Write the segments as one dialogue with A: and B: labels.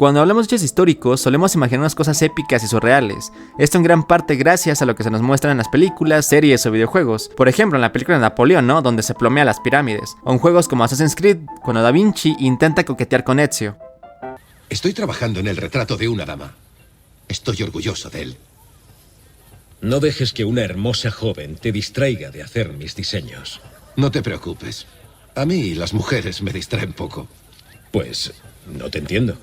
A: Cuando hablamos de hechos históricos, solemos imaginarnos cosas épicas y surreales. Esto en gran parte gracias a lo que se nos muestra en las películas, series o videojuegos. Por ejemplo, en la película de Napoleón, ¿no? Donde se plomea las pirámides. O en juegos como Assassin's Creed, cuando Da Vinci intenta coquetear con Ezio.
B: Estoy trabajando en el retrato de una dama. Estoy orgulloso de él.
C: No dejes que una hermosa joven te distraiga de hacer mis diseños.
B: No te preocupes. A mí las mujeres me distraen poco.
C: Pues no te entiendo.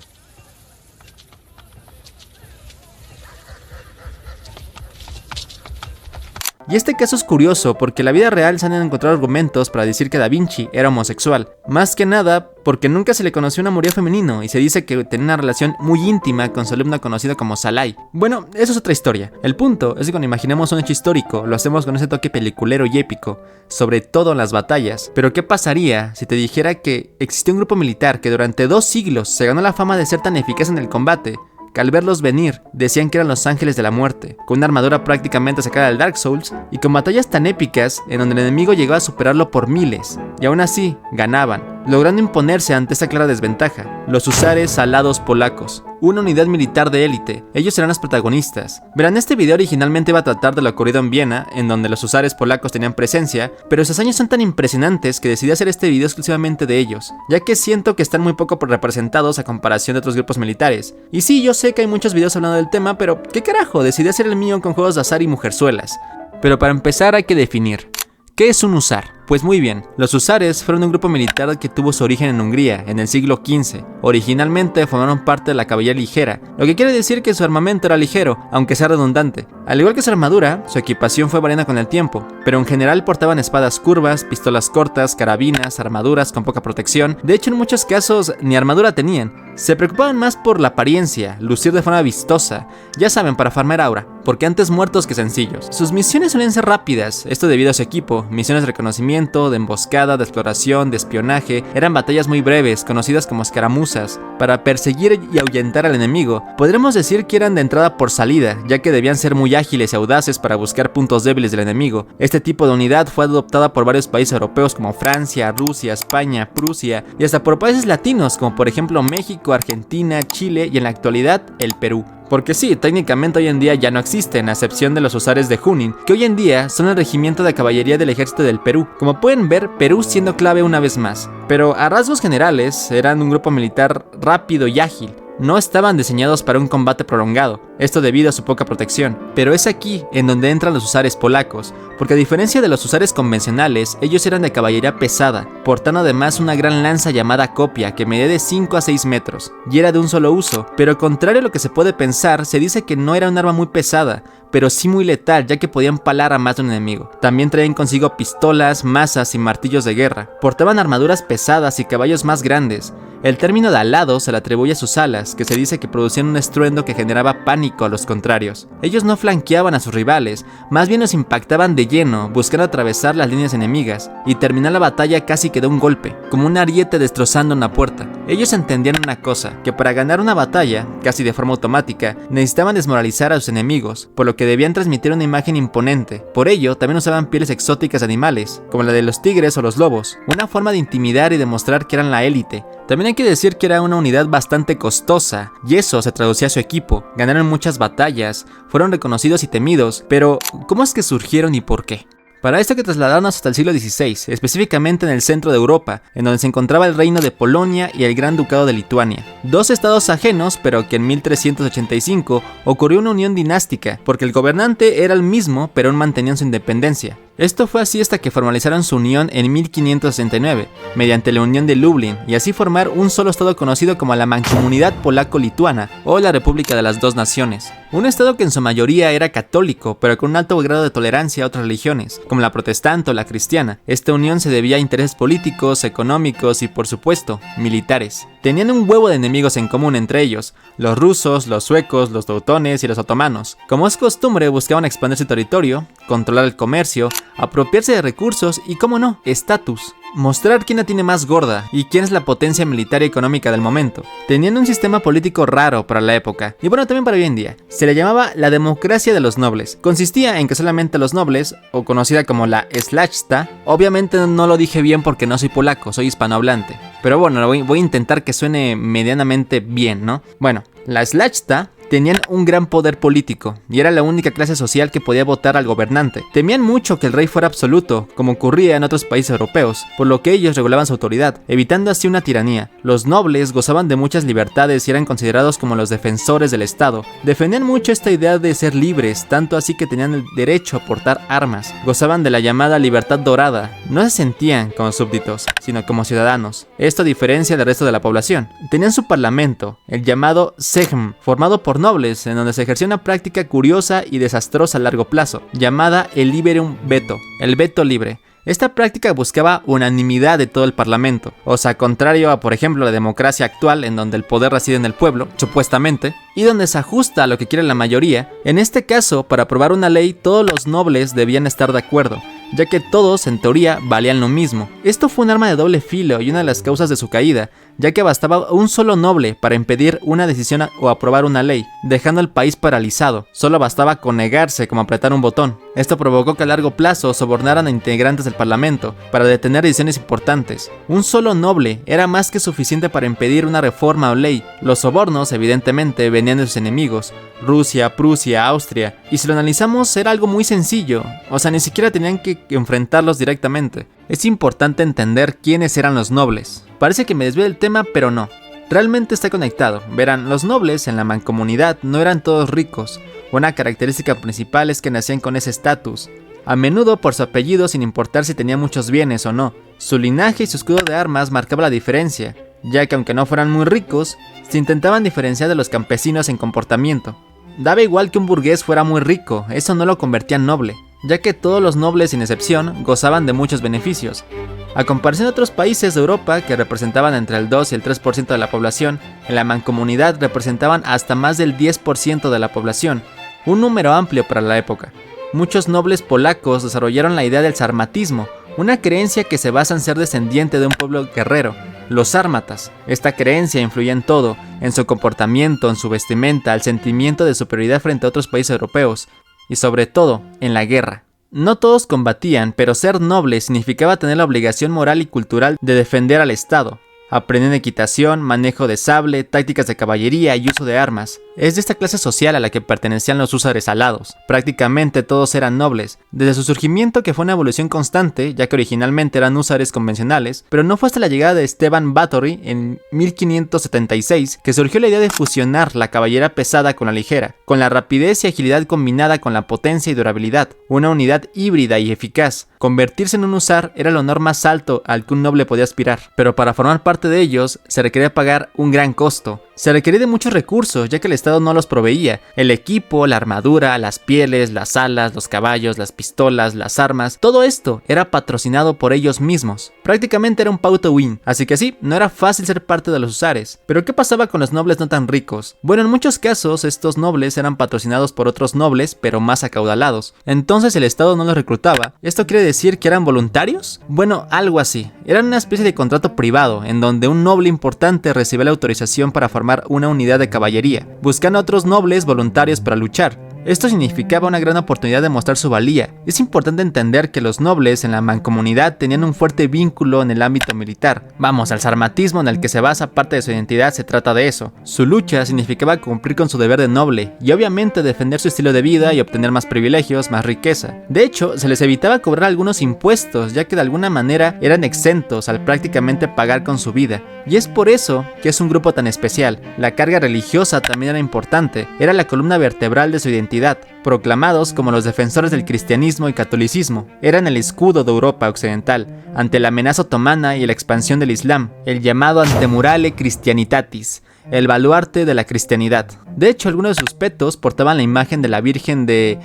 A: Y este caso es curioso porque en la vida real se han encontrado argumentos para decir que Da Vinci era homosexual. Más que nada porque nunca se le conoció un amorío femenino y se dice que tenía una relación muy íntima con su alumna conocida como Salai. Bueno, eso es otra historia. El punto es que cuando imaginemos un hecho histórico lo hacemos con ese toque peliculero y épico, sobre todo en las batallas. Pero ¿qué pasaría si te dijera que existió un grupo militar que durante 2 siglos se ganó la fama de ser tan eficaz en el combate, que al verlos venir decían que eran los ángeles de la muerte, con una armadura prácticamente sacada del Dark Souls y con batallas tan épicas en donde el enemigo llegaba a superarlo por miles, y aún así ganaban, logrando imponerse ante esta clara desventaja? Los húsares alados polacos, una unidad militar de élite. Ellos serán los protagonistas. Verán, este video originalmente iba a tratar de lo ocurrido en Viena, en donde los húsares polacos tenían presencia, pero sus hazañas son tan impresionantes que decidí hacer este video exclusivamente de ellos, ya que siento que están muy poco representados a comparación de otros grupos militares. Y sí, yo sé que hay muchos videos hablando del tema, pero ¿qué carajo? Decidí hacer el mío con juegos de azar y mujerzuelas. Pero para empezar hay que definir, ¿qué es un húsar? Pues muy bien, los húsares fueron un grupo militar que tuvo su origen en Hungría, en el siglo XV. Originalmente formaron parte de la caballería ligera, lo que quiere decir que su armamento era ligero, aunque sea redundante. Al igual que su armadura, su equipación fue variando con el tiempo, pero en general portaban espadas curvas, pistolas cortas, carabinas, armaduras con poca protección. De hecho, en muchos casos ni armadura tenían. Se preocupaban más por la apariencia, lucir de forma vistosa, ya saben, para farmear aura, porque antes muertos que sencillos. Sus misiones solían ser rápidas, esto debido a su equipo, misiones de reconocimiento, de emboscada, de exploración, de espionaje. Eran batallas muy breves, conocidas como escaramuzas, para perseguir y ahuyentar al enemigo. Podremos decir que eran de entrada por salida, ya que debían ser muy ágiles y audaces para buscar puntos débiles del enemigo. Este tipo de unidad fue adoptada por varios países europeos como Francia, Rusia, España, Prusia, y hasta por países latinos como por ejemplo México, Argentina, Chile y en la actualidad el Perú. Porque sí, técnicamente hoy en día ya no existen, a excepción de los húsares de Junín, que hoy en día son el regimiento de caballería del ejército del Perú. Como pueden ver, Perú siendo clave una vez más. Pero a rasgos generales, eran un grupo militar rápido y ágil. No estaban diseñados para un combate prolongado, esto debido a su poca protección. Pero es aquí en donde entran los húsares polacos, porque a diferencia de los húsares convencionales, ellos eran de caballería pesada, portando además una gran lanza llamada copia que medía de 5 a 6 metros, y era de un solo uso. Pero contrario a lo que se puede pensar, se dice que no era un arma muy pesada, pero sí muy letal, ya que podían palar a más de un enemigo. También traían consigo pistolas, mazas y martillos de guerra. Portaban armaduras pesadas y caballos más grandes. El término de alado se le atribuye a sus alas, que se dice que producían un estruendo que generaba pánico a los contrarios. Ellos no flanqueaban a sus rivales, más bien los impactaban de lleno, buscando atravesar las líneas enemigas, y terminar la batalla casi que de un golpe, como un ariete destrozando una puerta. Ellos entendían una cosa, que para ganar una batalla, casi de forma automática, necesitaban desmoralizar a sus enemigos, por lo que debían transmitir una imagen imponente. Por ello, también usaban pieles exóticas de animales, como la de los tigres o los lobos, una forma de intimidar y demostrar que eran la élite. También hay que decir que era una unidad bastante costosa, y eso se traducía a su equipo. Ganaron muchas batallas, fueron reconocidos y temidos, pero ¿cómo es que surgieron y por qué? Para esto hay que trasladarnos hasta el siglo XVI, específicamente en el centro de Europa, en donde se encontraba el reino de Polonia y el Gran Ducado de Lituania. 2 estados ajenos, pero que en 1385 ocurrió una unión dinástica, porque el gobernante era el mismo, pero aún mantenían su independencia. Esto fue así hasta que formalizaron su unión en 1569, mediante la Unión de Lublin, y así formar un solo estado conocido como la Mancomunidad Polaco-Lituana, o la República de las Dos Naciones. Un estado que en su mayoría era católico, pero con un alto grado de tolerancia a otras religiones, como la protestante o la cristiana. Esta unión se debía a intereses políticos, económicos y, por supuesto, militares. Tenían un huevo de enemigos en común entre ellos, los rusos, los suecos, los teutones y los otomanos. Como es costumbre, buscaban expandir su territorio, controlar el comercio, apropiarse de recursos y, cómo no, estatus. Mostrar quién la tiene más gorda y quién es la potencia militar y económica del momento. Tenían un sistema político raro para la época, y bueno, también para hoy en día. Se le llamaba la democracia de los nobles. Consistía en que solamente los nobles, o conocida como la Szlachta, obviamente no lo dije bien porque no soy polaco, soy hispanohablante. Pero bueno, voy a intentar que suene medianamente bien, ¿no? Bueno, la Szlachta tenían un gran poder político, y era la única clase social que podía votar al gobernante. Temían mucho que el rey fuera absoluto, como ocurría en otros países europeos, por lo que ellos regulaban su autoridad, evitando así una tiranía. Los nobles gozaban de muchas libertades y eran considerados como los defensores del Estado. Defendían mucho esta idea de ser libres, tanto así que tenían el derecho a portar armas. Gozaban de la llamada libertad dorada. No se sentían como súbditos, sino como ciudadanos. Esto a diferencia del resto de la población. Tenían su parlamento, el llamado Sejm, formado por nobles, en donde se ejercía una práctica curiosa y desastrosa a largo plazo, llamada el liberum veto, el veto libre. Esta práctica buscaba unanimidad de todo el parlamento, o sea, contrario a, por ejemplo, la democracia actual, en donde el poder reside en el pueblo, supuestamente, y donde se ajusta a lo que quiere la mayoría. En este caso, para aprobar una ley, todos los nobles debían estar de acuerdo, ya que todos, en teoría, valían lo mismo. Esto fue un arma de doble filo y una de las causas de su caída, ya que bastaba un solo noble para impedir una decisión o aprobar una ley, dejando el país paralizado. Solo bastaba con negarse como apretar un botón. Esto provocó que a largo plazo sobornaran a integrantes del parlamento para detener decisiones importantes. Un solo noble era más que suficiente para impedir una reforma o ley. Los sobornos, evidentemente, venían de sus enemigos, Rusia, Prusia, Austria, y si lo analizamos era algo muy sencillo, o sea, ni siquiera tenían que enfrentarlos directamente. Es importante entender quiénes eran los nobles. Parece que me desvío del tema, pero no. Realmente está conectado. Verán, los nobles en la mancomunidad no eran todos ricos. Una característica principal es que nacían con ese estatus, a menudo por su apellido sin importar si tenían muchos bienes o no. Su linaje y su escudo de armas marcaba la diferencia, ya que aunque no fueran muy ricos, se intentaban diferenciar de los campesinos en comportamiento. Daba igual que un burgués fuera muy rico, eso no lo convertía en noble, ya que todos los nobles sin excepción gozaban de muchos beneficios. A comparación de otros países de Europa que representaban entre el 2 y el 3% de la población, en la mancomunidad representaban hasta más del 10% de la población, un número amplio para la época. Muchos nobles polacos desarrollaron la idea del sarmatismo, una creencia que se basa en ser descendiente de un pueblo guerrero, los sármatas. Esta creencia influía en todo, en su comportamiento, en su vestimenta, el sentimiento de superioridad frente a otros países europeos, y sobre todo, en la guerra. No todos combatían, pero ser noble significaba tener la obligación moral y cultural de defender al Estado. Aprendían equitación, manejo de sable, tácticas de caballería y uso de armas. Es de esta clase social a la que pertenecían los húsares alados. Prácticamente todos eran nobles, desde su surgimiento, que fue una evolución constante, ya que originalmente eran húsares convencionales, pero no fue hasta la llegada de Esteban Báthory en 1576 que surgió la idea de fusionar la caballería pesada con la ligera, con la rapidez y agilidad combinada con la potencia y durabilidad, una unidad híbrida y eficaz. Convertirse en un húsar era el honor más alto al que un noble podía aspirar, pero para formar parte de ellos se requería pagar un gran costo. Se requería de muchos recursos, ya que el Estado no los proveía. El equipo, la armadura, las pieles, las alas, los caballos, las pistolas, las armas, todo esto era patrocinado por ellos mismos. Prácticamente era un pay to win, así que sí, no era fácil ser parte de los húsares. Pero ¿qué pasaba con los nobles no tan ricos? Bueno, en muchos casos estos nobles eran patrocinados por otros nobles, pero más acaudalados. Entonces el Estado no los reclutaba. ¿Esto quiere decir que eran voluntarios? Bueno, algo así. Eran una especie de contrato privado, en donde un noble importante recibía la autorización para formar una unidad de caballería, buscando a otros nobles voluntarios para luchar. Esto significaba una gran oportunidad de mostrar su valía. Es importante entender que los nobles en la mancomunidad tenían un fuerte vínculo en el ámbito militar. Vamos, el sarmatismo en el que se basa parte de su identidad se trata de eso. Su lucha significaba cumplir con su deber de noble, y obviamente defender su estilo de vida y obtener más privilegios, más riqueza. De hecho, se les evitaba cobrar algunos impuestos, ya que de alguna manera eran exentos al prácticamente pagar con su vida. Y es por eso que es un grupo tan especial. La carga religiosa también era importante, era la columna vertebral de su identidad. Proclamados como los defensores del cristianismo y catolicismo, eran el escudo de Europa occidental ante la amenaza otomana y la expansión del Islam, el llamado Antemurale Christianitatis, el baluarte de la cristianidad. De hecho, algunos de sus petos portaban la imagen de la Virgen de...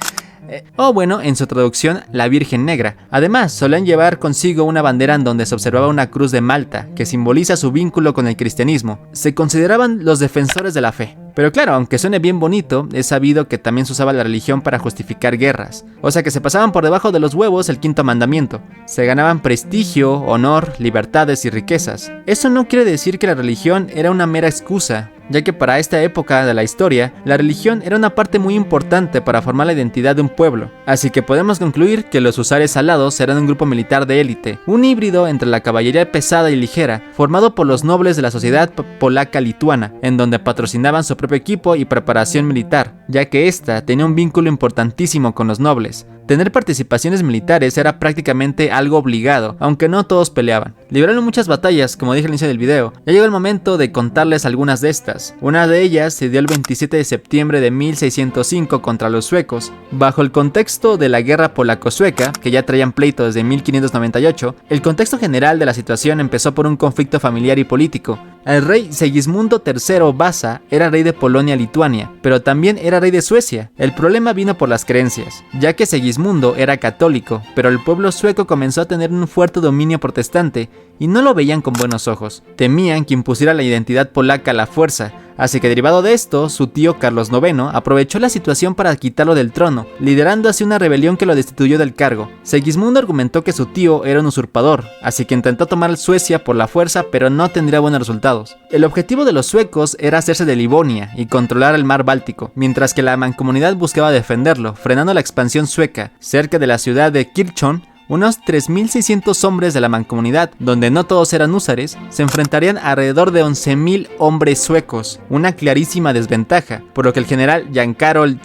A: en su traducción, la Virgen Negra. Además, solían llevar consigo una bandera en donde se observaba una cruz de Malta, que simboliza su vínculo con el cristianismo. Se consideraban los defensores de la fe. Pero claro, aunque suene bien bonito, es sabido que también se usaba la religión para justificar guerras. O sea que se pasaban por debajo de los huevos el quinto mandamiento. Se ganaban prestigio, honor, libertades y riquezas. Eso no quiere decir que la religión era una mera excusa, ya que para esta época de la historia, la religión era una parte muy importante para formar la identidad de un pueblo. Así que podemos concluir que los husares alados eran un grupo militar de élite, un híbrido entre la caballería pesada y ligera, formado por los nobles de la sociedad polaca lituana, en donde patrocinaban su propio equipo y preparación militar, ya que ésta tenía un vínculo importantísimo con los nobles. Tener participaciones militares era prácticamente algo obligado, aunque no todos peleaban. Libraron muchas batallas, como dije al inicio del video. Ya llegó el momento de contarles algunas de estas. Una de ellas se dio el 27 de septiembre de 1605 contra los suecos. Bajo el contexto de la guerra polaco-sueca, que ya traían pleito desde 1598, el contexto general de la situación empezó por un conflicto familiar y político. El rey Segismundo III Vasa era rey de Polonia-Lituania, pero también era rey de Suecia. El problema vino por las creencias, ya que Segismundo era católico, pero el pueblo sueco comenzó a tener un fuerte dominio protestante y no lo veían con buenos ojos. Temían que impusiera la identidad polaca a la fuerza, así que derivado de esto, su tío Carlos IX aprovechó la situación para quitarlo del trono, liderando así una rebelión que lo destituyó del cargo. Segismundo argumentó que su tío era un usurpador, así que intentó tomar Suecia por la fuerza, pero no tendría buenos resultados. El objetivo de los suecos era hacerse de Livonia y controlar el mar Báltico, mientras que la mancomunidad buscaba defenderlo, frenando la expansión sueca. Cerca de la ciudad de Kirchholm, unos 3.600 hombres de la mancomunidad, donde no todos eran húsares, se enfrentarían a alrededor de 11.000 hombres suecos, una clarísima desventaja, por lo que el general Jan Karol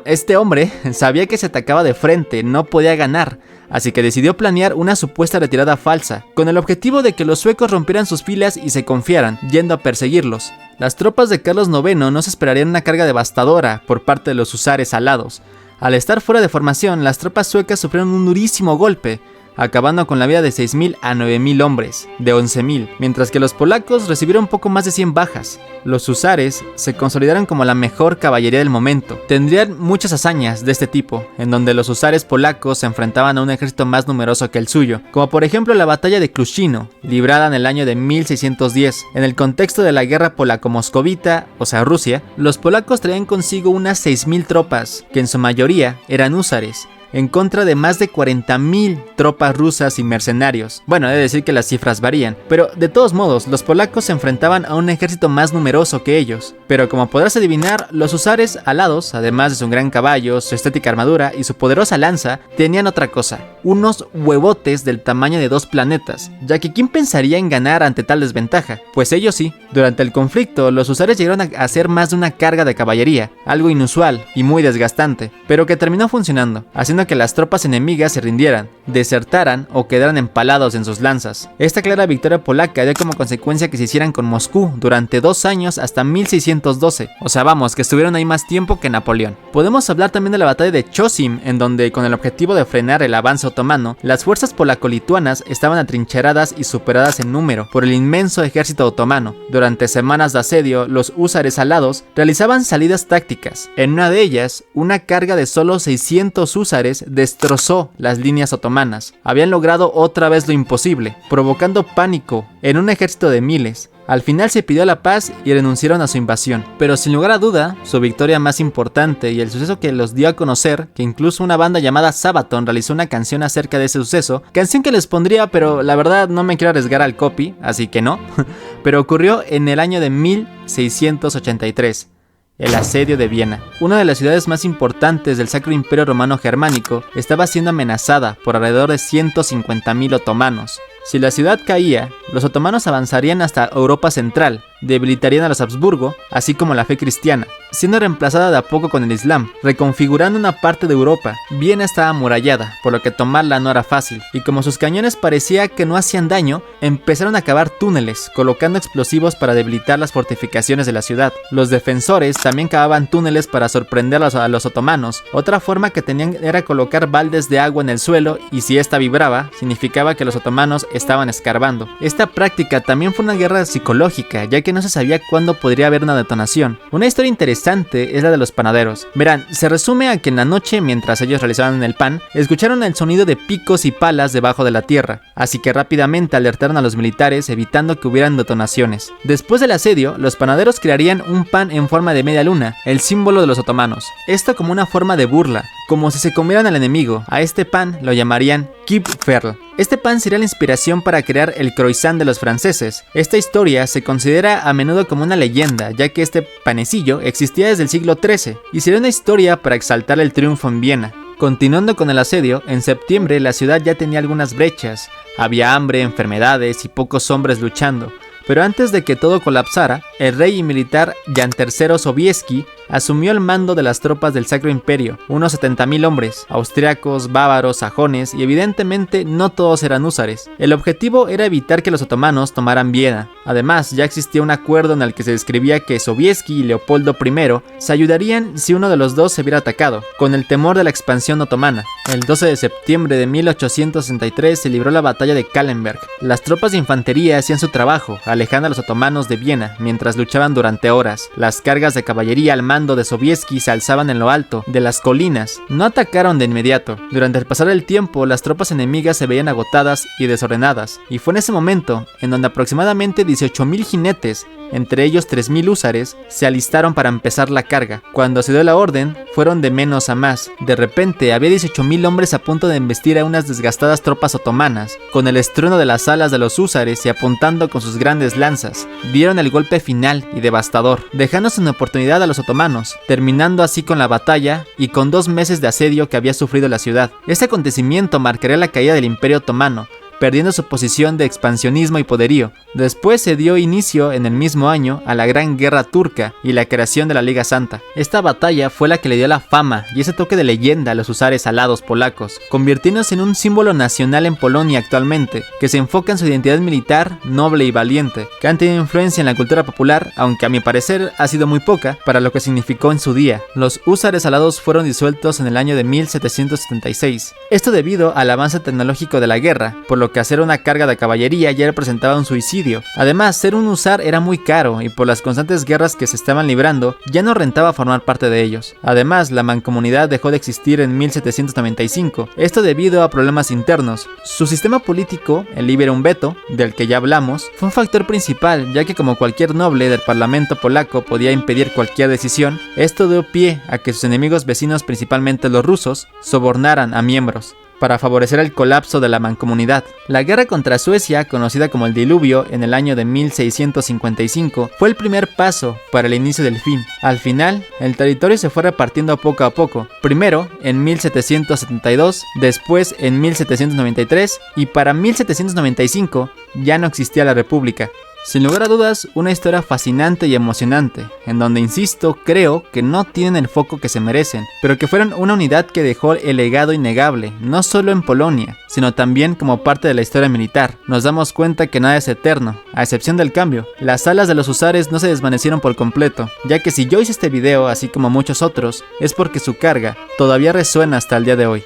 A: este hombre sabía que se atacaba de frente, no podía ganar, así que decidió planear una supuesta retirada falsa, con el objetivo de que los suecos rompieran sus filas y se confiaran, yendo a perseguirlos. Las tropas de Carlos IX no se esperarían una carga devastadora por parte de los husares alados. Al estar fuera de formación, las tropas suecas sufrieron un durísimo golpe, acabando con la vida de 6.000 a 9.000 hombres, de 11.000, mientras que los polacos recibieron poco más de 100 bajas. Los husares se consolidaron como la mejor caballería del momento. Tendrían muchas hazañas de este tipo, en donde los husares polacos se enfrentaban a un ejército más numeroso que el suyo, como por ejemplo la batalla de Krushino, librada en el año de 1610. En el contexto de la guerra polaco-moscovita, o sea Rusia, los polacos traían consigo unas 6.000 tropas, que en su mayoría eran húsares, en contra de más de 40.000 tropas rusas y mercenarios. Bueno, he de decir que las cifras varían, pero de todos modos, los polacos se enfrentaban a un ejército más numeroso que ellos. Pero como podrás adivinar, los husares alados, además de su gran caballo, su estética armadura y su poderosa lanza, tenían otra cosa, unos huevotes del tamaño de 2 planetas, ya que ¿quién pensaría en ganar ante tal desventaja? Pues ellos sí. Durante el conflicto, los husares llegaron a hacer más de una carga de caballería, algo inusual y muy desgastante, pero que terminó funcionando, haciendo que las tropas enemigas se rindieran, desertaran o quedaran empalados en sus lanzas. Esta clara victoria polaca dio como consecuencia que se hicieran con Moscú durante 2 años hasta 1612, o sea vamos, que estuvieron ahí más tiempo que Napoleón. Podemos hablar también de la batalla de Chosim, en donde con el objetivo de frenar el avance otomano, las fuerzas polaco-lituanas estaban atrincheradas y superadas en número por el inmenso ejército otomano. Durante semanas de asedio, los húsares alados realizaban salidas tácticas. En una de ellas, una carga de solo 600 húsares destrozó las líneas otomanas. Habían logrado otra vez lo imposible, provocando pánico en un ejército de miles. Al final se pidió la paz y renunciaron a su invasión. Pero sin lugar a duda, su victoria más importante y el suceso que los dio a conocer, que incluso una banda llamada Sabaton realizó una canción acerca de ese suceso, canción que les pondría, pero la verdad no me quiero arriesgar al copy, así que no, pero ocurrió en el año de 1683. El asedio de Viena, una de las ciudades más importantes del Sacro Imperio Romano Germánico, estaba siendo amenazada por alrededor de 150.000 otomanos. Si la ciudad caía, los otomanos avanzarían hasta Europa Central, debilitarían a los Habsburgo, así como la fe cristiana, siendo reemplazada de a poco con el Islam, reconfigurando una parte de Europa. Viena estaba amurallada, por lo que tomarla no era fácil, y como sus cañones parecía que no hacían daño, empezaron a cavar túneles, colocando explosivos para debilitar las fortificaciones de la ciudad. Los defensores también cavaban túneles para sorprender a los otomanos. Otra forma que tenían era colocar baldes de agua en el suelo, y si ésta vibraba, significaba que los otomanos estaban escarbando. Esta práctica también fue una guerra psicológica, ya que no se sabía cuándo podría haber una detonación. Una historia interesante es la de los panaderos. Verán, se resume a que en la noche, mientras ellos realizaban el pan, escucharon el sonido de picos y palas debajo de la tierra, así que rápidamente alertaron a los militares evitando que hubieran detonaciones. Después del asedio, los panaderos crearían un pan en forma de media luna, el símbolo de los otomanos. Esto como una forma de burla, como si se comieran al enemigo. A este pan lo llamarían Kipferl. Este pan sería la inspiración para crear el croissant de los franceses. Esta historia se considera a menudo como una leyenda, ya que este panecillo existía desde el siglo XIII, y sería una historia para exaltar el triunfo en Viena. Continuando con el asedio, en septiembre la ciudad ya tenía algunas brechas. Había hambre, enfermedades y pocos hombres luchando. Pero antes de que todo colapsara, el rey y militar Jan III Sobieski asumió el mando de las tropas del Sacro Imperio, unos 70.000 hombres, austriacos, bávaros, sajones y evidentemente no todos eran húsares. El objetivo era evitar que los otomanos tomaran Viena. Además, ya existía un acuerdo en el que se describía que Sobieski y Leopoldo I se ayudarían si uno de los dos se viera atacado, con el temor de la expansión otomana. El 12 de septiembre de 1863 se libró la batalla de Kahlenberg. Las tropas de infantería hacían su trabajo, alejando a los otomanos de Viena, mientras luchaban durante horas. Las cargas de caballería al mando de Sobieski se alzaban en lo alto de las colinas. No atacaron de inmediato. Durante el pasar del tiempo, las tropas enemigas se veían agotadas y desordenadas, y fue en ese momento en donde aproximadamente 18.000 jinetes, entre ellos 3.000 húsares, se alistaron para empezar la carga. Cuando se dio la orden, fueron de menos a más. De repente, había 18.000 hombres a punto de embestir a unas desgastadas tropas otomanas, con el estruendo de las alas de los húsares y apuntando con sus grandes lanzas. Dieron el golpe final y devastador, dejando sin oportunidad a los otomanos, terminando así con la batalla y con 2 meses de asedio que había sufrido la ciudad. Este acontecimiento marcaría la caída del Imperio Otomano, perdiendo su posición de expansionismo y poderío. Después se dio inicio en el mismo año a la Gran Guerra Turca y la creación de la Liga Santa. Esta batalla fue la que le dio la fama y ese toque de leyenda a los húsares alados polacos, convirtiéndose en un símbolo nacional en Polonia actualmente, que se enfoca en su identidad militar, noble y valiente, que han tenido influencia en la cultura popular, aunque a mi parecer ha sido muy poca para lo que significó en su día. Los húsares alados fueron disueltos en el año de 1776. Esto debido al avance tecnológico de la guerra, por lo que hacer una carga de caballería ya representaba un suicidio. Además, ser un húsar era muy caro y por las constantes guerras que se estaban librando, ya no rentaba formar parte de ellos. Además, la mancomunidad dejó de existir en 1795, esto debido a problemas internos. Su sistema político, el liberum veto, del que ya hablamos, fue un factor principal, ya que como cualquier noble del parlamento polaco podía impedir cualquier decisión, esto dio pie a que sus enemigos vecinos, principalmente los rusos, sobornaran a miembros para favorecer el colapso de la mancomunidad. La guerra contra Suecia, conocida como el Diluvio en el año de 1655, fue el primer paso para el inicio del fin. Al final, el territorio se fue repartiendo poco a poco, primero en 1772, después en 1793 y para 1795 ya no existía la república. Sin lugar a dudas, una historia fascinante y emocionante, en donde, insisto, creo que no tienen el foco que se merecen, pero que fueron una unidad que dejó el legado innegable, no solo en Polonia, sino también como parte de la historia militar. Nos damos cuenta que nada es eterno, a excepción del cambio. Las alas de los húsares no se desvanecieron por completo, ya que si yo hice este video, así como muchos otros, es porque su carga todavía resuena hasta el día de hoy.